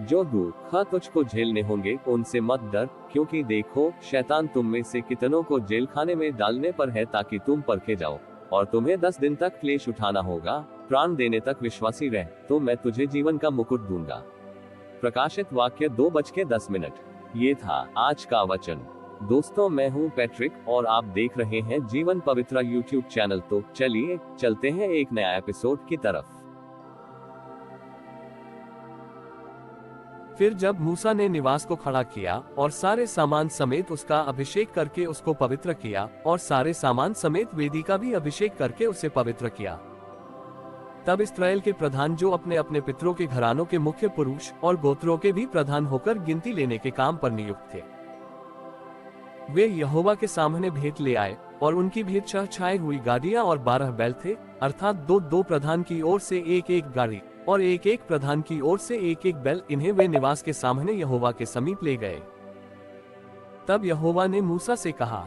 जो दुख तुझको झेलने होंगे उनसे मत डर, क्योंकि देखो शैतान तुम में से कितनों को जेल खाने में डालने पर है ताकि तुम परखे जाओ, और तुम्हें 10 दिन तक क्लेश उठाना होगा। प्राण देने तक विश्वासी रह, तो मैं तुझे जीवन का मुकुट दूंगा। प्रकाशित वाक्य 2:10। ये था आज का वचन। दोस्तों, मैं हूं पैट्रिक और आप देख रहे हैं जीवन पवित्रा यूट्यूब चैनल। तो चलिए चलते हैं एक नया एपिसोड की तरफ। फिर जब मूसा ने निवास को खड़ा किया और सारे सामान समेत उसका अभिषेक करके उसको पवित्र किया, और सारे सामान समेत वेदी का भी अभिषेक करके उसे पवित्र किया, तब इस्राएल के प्रधान जो अपने अपने पितरों के घरानों के मुख्य पुरुष और गोत्रों के भी प्रधान होकर गिनती लेने के काम पर नियुक्त थे, वे यहोवा के सामने भेंट ले आए, और उनकी भेंट छाई हुई गाड़ियां और 12 बैल थे, अर्थात दो प्रधान की ओर से एक गाड़ी और एक प्रधान की ओर से एक बैल। इन्हें वे निवास के सामने यहोवा के समीप ले गए। तब यहोवा ने मूसा से कहा,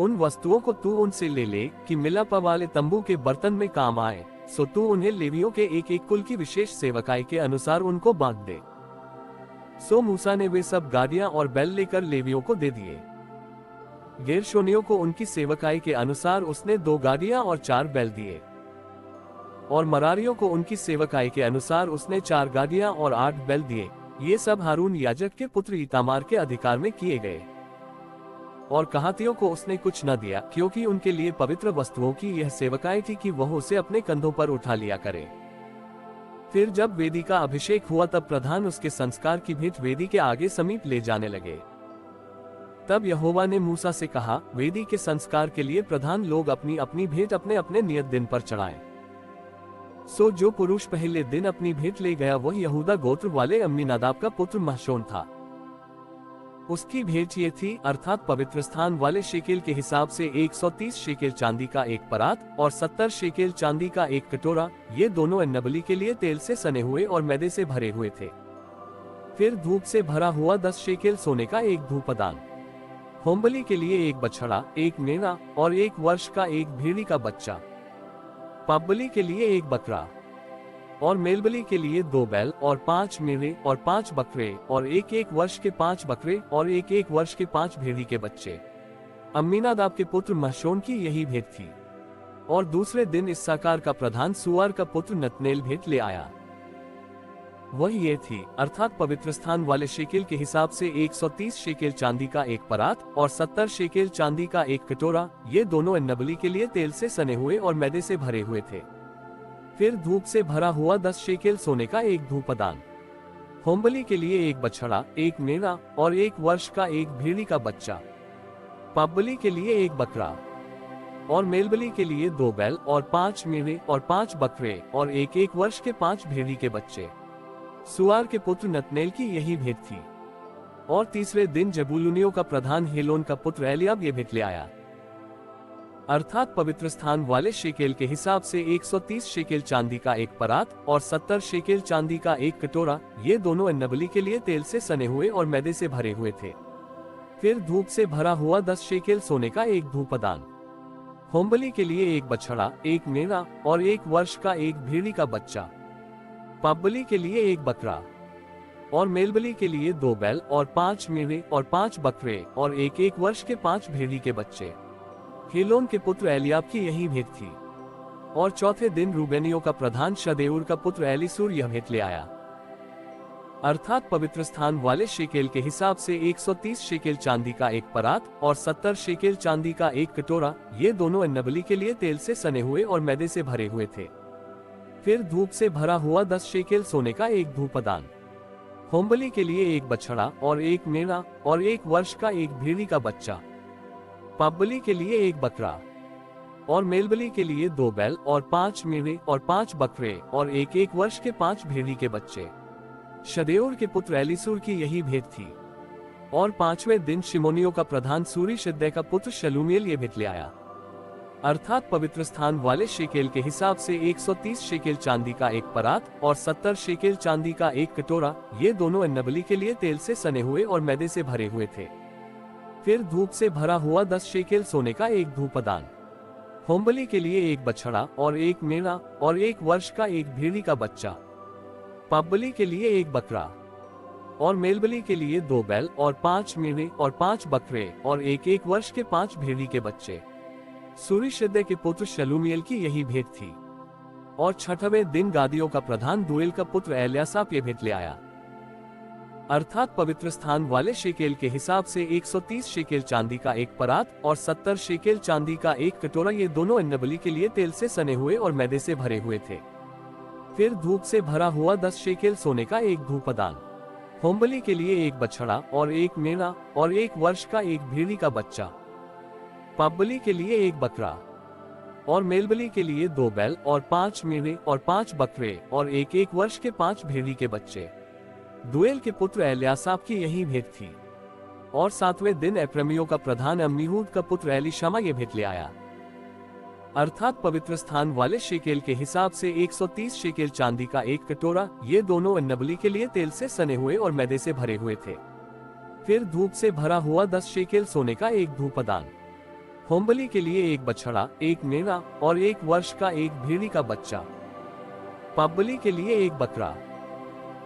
उन वस्तुओं को तू उनसे ले ले कि मिलाप वाले तंबू के बर्तन में काम आए, सो तू उन्हें लेवियों के एक कुल की विशेष सेवकाई के अनुसार उनको बांट दे। सो मूसा ने वे सब गाड़ियां और बैल लेकर लेवियों को दे दिए। गेरशोनियों को उनकी सेवकाई के अनुसार उसने 2 गाड़ियां और 4 बैल दिए, और मरारियों को उनकी सेवकाई के अनुसार उसने 4 गाड़ियां और 8 बैल दिए। ये सब हारून याजक के पुत्र इतामार के अधिकार में किए गए। और कहातियों को उसने कुछ न दिया, क्योंकि उनके लिए पवित्र वस्तुओं की यह सेवकाई थी कि वह उसे अपने कंधों पर उठा लिया करे। फिर जब वेदी का अभिषेक हुआ, तब प्रधान उसके संस्कार की भेंट वेदी के आगे समीप ले जाने लगे। तब यहोवा ने मूसा से कहा, वेदी के संस्कार के लिए प्रधान लोग अपनी अपनी भेंट अपने अपने नियत दिन पर चढ़ाएं। सो जो पुरुष पहले दिन अपनी भेंट ले गया वह यहूदा गोत्र वाले अम्मीनादाब का पुत्र महशोन था। उसकी भेंट ये थी, अर्थात पवित्र स्थान वाले शेकेल के हिसाब से 130 शेकेल चांदी का एक परात और 70 शेकेल चांदी का एक कटोरा। ये दोनों अन्नबलि के लिए तेल से सने हुए और मैदे से भरे हुए थे। फिर धूप से भरा हुआ 10 शेकेल सोने का एक धूपदान, होमबलि के लिए एक बछड़ा, एक मेढ़ा और 1 वर्ष का एक भेड़ी का बच्चा, पापबलि के लिए एक बकरा, और मेलबलि के लिए 2 बैल और 5 मेढ़े और 5 बकरे और 1 वर्ष के 5 बकरे और 1 वर्ष के 5 भेड़ी के बच्चे। अम्मीनादाब के पुत्र महशोन की यही भेंट थी। और दूसरे दिन इस्साकार का प्रधान सुआर का पुत्र नतनेल भेंट ले आया। वह ये थी, अर्थात पवित्र स्थान वाले शेकेल के हिसाब से 130 शेकेल चांदी का एक परात और 70 शेकेल चांदी का एक कटोरा। ये दोनों अन्नबलि के लिए तेल से सने हुए और मैदे से भरे हुए थे। फिर धूप से भरा हुआ 10 शेकेल सोने का एक धूपदान, होमबलि के लिए एक बछड़ा, एक मेढ़ा और 1 वर्ष का एक भेड़ी का बच्चा, पापबलि के लिए एक बकरा, और मेलबलि के लिए 2 बैल और 5 मेढ़े और 5 बकरे और 1 वर्ष के 5 भेड़ी के बच्चे। सुआर के पुत्र नतनेल की यही भेंट थी। और तीसरे दिन जबूलूनियों का प्रधान हेलोन का पुत्र एलियाब ये भेंट ले आया, अर्थात पवित्र स्थान वाले शेकेल के हिसाब से 130 शेकेल चांदी का एक परात और 70 शेकेल चांदी का एक कटोरा। ये दोनों अन्नबलि के लिए तेल से सने हुए और मैदे से भरे हुए थे। फिर धूप से भरा हुआ 10 शेकेल सोने का एक धूपदान, होमबलि के लिए एक बछड़ा, एक मेढ़ा और 1 वर्ष का एक भेड़ी का बच्चा, पापबलि के लिए एक बकरा, और मेलबलि के लिए 2 बैल और 5 मेढ़े और 5 बकरे और 1 वर्ष के 5 भेड़ी के बच्चे। हेलोन के पुत्र एलियाब की यही भेंट थी। और चौथे दिन रूबेनियों का प्रधान शदेऊर का पुत्र एलीसूर यह भेंट ले आया, अर्थात पवित्र स्थान वाले शेकेल के हिसाब से 130 शेकेल चांदी का एक परात और 70 शेकेल चांदी का एक कटोरा। ये दोनों अन्नबलि के लिए तेल से सने हुए और मैदे से भरे हुए थे। फिर धूप से भरा हुआ 10 शेकेल सोने का एक धूपदान, होमबलि के लिए एक बछड़ा और एक मेढ़ा और 1 वर्ष का एक भेड़ी का बच्चा, पापबलि के लिए एक बकरा, और मेलबलि के लिए 2 बैल और 5 मेढ़े और 5 बकरे और 1 वर्ष के 5 भेड़ी के बच्चे। शदेऊर के पुत्र एलीसूर की यही भेंट थी। और 5वें दिन शिमोनियों का प्रधान सूरी शिद्दै का पुत्र शलूमीएल ये भेंट ले आया, अर्थात पवित्र स्थान वाले शेकेल के हिसाब से 130 शेकेल चांदी का एक परात और 70 शेकेल चांदी का एक कटोरा। ये दोनों अन्नबलि के लिए तेल से सने हुए और मैदे से भरे हुए थे। फिर धूप से भरा हुआ 10 शेकेल सोने का एक धूपदान, होमबलि के लिए एक बछड़ा और एक मेढ़ा और 1 वर्ष का एक भेड़ी का बच्चा, पाप-बलि के लिए 1 बकरा और मेल-बलि के लिए 2 बैल और 5 मेढ़े और 5 बकरे और 1-1 वर्ष के 5 भेड़ी के बच्चे। सूरीशद्दै के पुत्र शलूमीएल की यही भेंट थी। और छठवें दिन गादियों का प्रधान दूएल का पुत्र एल्यासाप ये भेंट ले आया, अर्थात पवित्र स्थान वाले शेकेल के हिसाब से 130 शेकेल चांदी का 1 परात और 70 शेकेल चांदी का 1 कटोरा, ये दोनों अन्नबलि के लिए तेल से सने हुए और मैदे से भरे हुए थे। फिर धूप से भरा हुआ 10 शेकेल सोने का 1 धूपदान, होमबलि के लिए 1 बछड़ा और 1 मेढ़ा और 1 वर्ष का 1 भेड़ी का बच्चा, पाप-बलि के लिए 1 बकरा और मेलबलि के लिए 2 बैल और 5 मेढ़े और 5 बकरे और 1-1 वर्ष के 5 भेड़ी के बच्चे। दूएल के पुत्र एल्यासाप की यही भेंट थी। और 7वें दिन एप्रैमियों का प्रधान अम्मीहूद का पुत्र एलीशामा ये भेंट ले आया, अर्थात पवित्र स्थान वाले शेकेल के हिसाब से 130 शेकेल चांदी का 1 कटोरा, ये दोनों अन्नबलि के लिए तेल से सने हुए और मैदे से भरे हुए थे। फिर धूप से भरा हुआ 10 शेकेल सोने का 1 धूपदान, होमबलि के लिए 1 बछड़ा, 1 मेढ़ा और 1 वर्ष का 1 भेड़ी का बच्चा, पाप-बलि के लिए 1 बकरा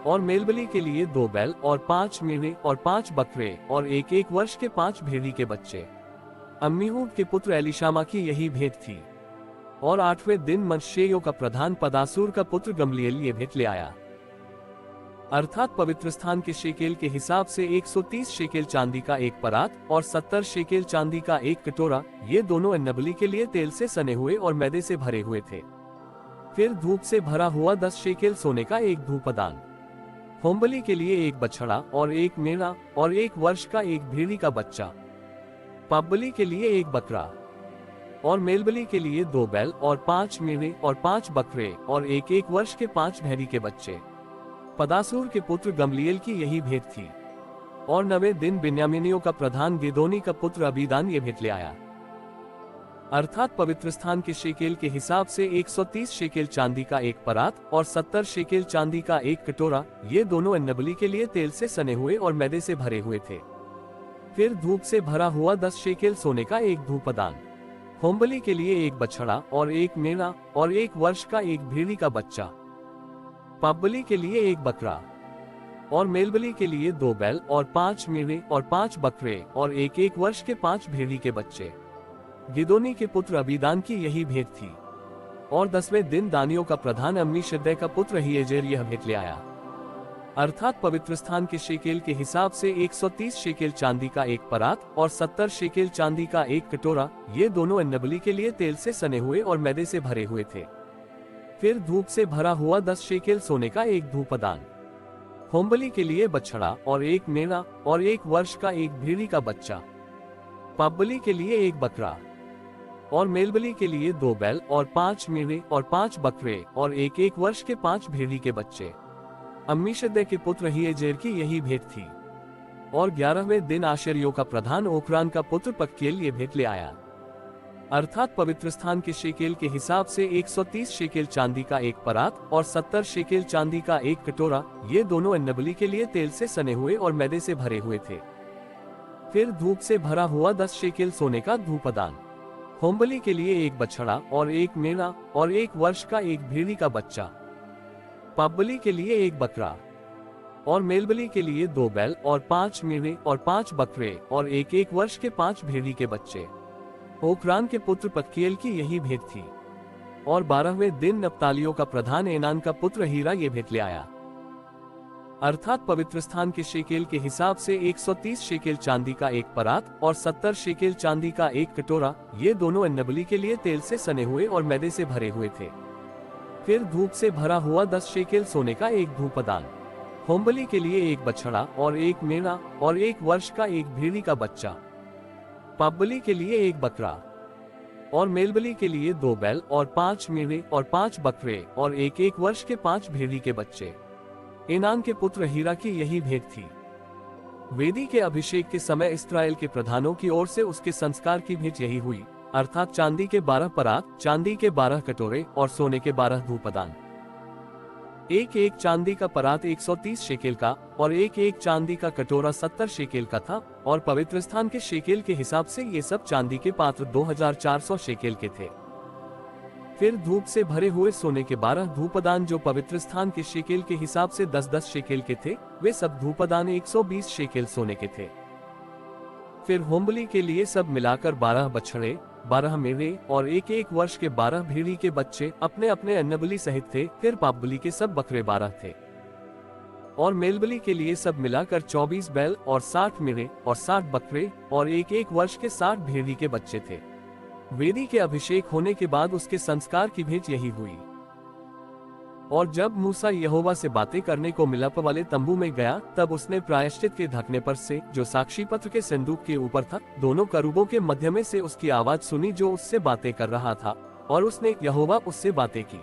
और मेलबलि के लिए 2 बैल और 5 मेढ़े और 5 बकरे और 1-1 वर्ष के 5 भेड़ी के बच्चे। अम्मीहूद के पुत्र एलीशामा की यही भेंट थी। और 8वें दिन मनश्शेयों का प्रधान पदासूर का पुत्र गमलीएल ये भेंट ले आया, अर्थात पवित्र स्थान के शेकेल के हिसाब से 130 शेकेल चांदी का 1 परात और 70 शेकेल चांदी का 1 कटोरा, ये दोनों अन्नबलि के लिए तेल से सने हुए और मैदे से भरे हुए थे। फिर धूप से भरा हुआ 10 शेकेल सोने का 1 धूपदान, होमबलि के लिए 1 बछड़ा और 1 मेढ़ा और 1 वर्ष का 1 भेड़ी का बच्चा, पाप-बलि के लिए 1 बकरा और मेलबलि के लिए 2 बैल और 5 मेढ़े और 5 बकरे और 1-1 वर्ष के 5 भेड़ी के बच्चे। पदासूर के पुत्र गमलीएल की यही भेंट थी। और 9वें दिन बिन्यामीनियों का प्रधान गिदोनी का पुत्र अबीदान ये भेंट ले आया, अर्थात पवित्र स्थान के शेकेल के हिसाब से 130 शेकेल चांदी का 1 परात और 70 शेकेल चांदी का 1 कटोरा, ये दोनों अन्नबलि के लिए तेल से सने हुए और मैदे से भरे हुए थे। फिर धूप से भरा हुआ 10 शेकेल सोने का 1 धूपदान, होमबलि के लिए 1 बछड़ा और 1 मेढ़ा और 1 वर्ष का 1 भेड़ी का बच्चा, पाप-बलि के लिए 1 बकरा और मेलबलि के लिए 2 बैल और 5 मेढ़े और 5 बकरे और 1-1 वर्ष के 5 भेड़ी के बच्चे। गिदोनी के पुत्र अबीदान की यही भेंट थी। और 10वें दिन दानियों का प्रधान अम्मीशद्दै का पुत्र हिएजेर यह भेंट ले आया, अर्थात पवित्र स्थान के शेकेल के हिसाब से 130 शेकेल चांदी का 1 परात और 70 शेकेल चांदी का 1 कटोरा, ये दोनों अन्नबलि के लिए तेल से सने हुए और मैदे से भरे हुए थे। फिर धूप से भरा हुआ 10 शेकेल सोने का 1 धूपदान, होमबलि के लिए बछड़ा और 1 मेढ़ा और 1 वर्ष का 1 भेड़ी का बच्चा, पाप-बलि के लिए 1 बकरा और मेलबलि के लिए 2 बैल और 5 मेढ़े और 5 बकरे और 1-1 वर्ष के 5 भेड़ी के बच्चे। अम्मीशद्दै के पुत्र हिएजेर की यही भेंट थी। और 11वें दिन आशेरियों का प्रधान ओक्रान का पुत्र पक्केल ये भेंट ले आया, अर्थात पवित्र स्थान के शेकेल के हिसाब से 130 शेकेल चांदी का 1 परात और 70 शेकेल चांदी का 1 कटोरा, ये दोनों अन्नबलि के लिए तेल से सने हुए और मैदे से भरे हुए थे। फिर धूप से भरा हुआ 10 शेकेल सोने का धूपदान, होमबलि के लिए 1 बछड़ा और 1 मेढ़ा और 1 वर्ष का 1 भेड़ी का बच्चा, पाप-बलि के लिए 1 बकरा और मेलबलि के लिए 2 बैल और 5 मेढ़े और 5 बकरे और 1-1 वर्ष के 5 भेड़ी के बच्चे। ओक्रान के पुत्र पक्केल की यही भेंट थी। और 12वें दिन नप्तालियों का प्रधान एनान का पुत्र हीरा ये भेंट ले आया, अर्थात पवित्र स्थान के शेकेल के हिसाब से 130 शेकेल चांदी का 1 परात और 70 शेकेल चांदी का 1 कटोरा, ये दोनों अन्नबलि के लिए तेल से सने हुए और मैदे से भरे हुए थे। फिर धूप से भरा हुआ 10 शेकेल सोने का 1 धूपदान, होमबलि के लिए 1 बछड़ा और 1 मेढ़ा और 1 वर्ष का 1 भेड़ी का बच्चा, पाप-बलि के लिए 1 बकरा और मेलबलि के लिए 2 बैल और 5 मेढ़े और 5 बकरे और 1-1 वर्ष के 5 भेड़ी के बच्चे। एनान के पुत्र हीरा की यही भेंट थी। वेदी के अभिषेक के समय इस्राएल के प्रधानों की ओर से उसके संस्कार की भेंट यही हुई, अर्थात चांदी के 12 परात, चांदी के 12 कटोरे और सोने के 12 धूपदान। एक चांदी का परात 130 शेकेल का और एक चांदी का कटोरा 70 शेकेल का था। और पवित्र स्थान के शेकेल के हिसाब से ये सब चांदी के पात्र 2400 शेकेल के थे। फिर धूप से भरे हुए सोने के 12 धूपदान जो पवित्र स्थान के शेकेल के हिसाब से 10-10 शेकेल के थे, वे सब धूपदान 120 शेकेल सोने के थे। फिर होमबलि के लिए सब मिलाकर 12 बछड़े, 12 मेढ़े और 1-1 वर्ष के 12 भेड़ी के बच्चे अपने अपने अन्नबलि सहित थे। फिर पापबलि के सब बकरे 12 थे। और मेलबलि के लिए सब मिलाकर 24 बैल और 60 मेढ़े और 60 बकरे और 1-1 वर्ष के 60 भेड़ी के बच्चे थे। वेदी के अभिषेक होने के बाद उसके संस्कार की भेंट यही हुई। और जब मूसा यहोवा से बातें करने को मिलाप वाले तंबू में गया, तब उसने प्रायश्चित के ढकने पर से, जो साक्षी पत्र के संदूक के ऊपर था, दोनों करूबों के मध्य में से उसकी आवाज सुनी जो उससे बातें कर रहा था, और उसने यहोवा उससे बातें की।